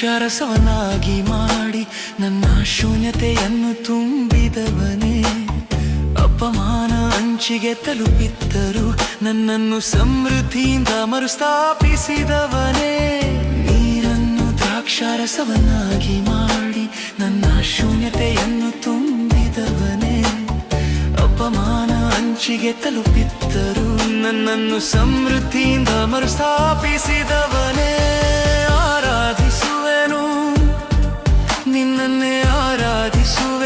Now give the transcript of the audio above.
ದ್ರಾಕ್ಷಾರಸವನ್ನಾಗಿ ಮಾಡಿ ನನ್ನ ಶೂನ್ಯತೆಯನ್ನು ತುಂಬಿದವನೇ. ಅಪಮಾನ ಅಂಚಿಗೆ ತಲುಪಿದ್ದರು ನನ್ನನ್ನು ಸಮೃದ್ಧಿಯಿಂದ ಮರುಸ್ಥಾಪಿಸಿದವನೇ. ನೀರನ್ನು ದ್ರಾಕ್ಷಾರಸವನ್ನಾಗಿ ಮಾಡಿ ನನ್ನ ಶೂನ್ಯತೆಯನ್ನು ತುಂಬಿದವನೇ. ಅಪಮಾನ ಅಂಚಿಗೆ ತಲುಪಿದ್ದರು ನನ್ನನ್ನು ಸಮೃದ್ಧಿಯಿಂದ ಮರುಸ್ಥಾಪಿಸಿದವನೇ. ಆರಾಧಿಸುವೆನು, ನಿನ್ನನ್ನೇ ಆರಾಧಿಸುವೆ.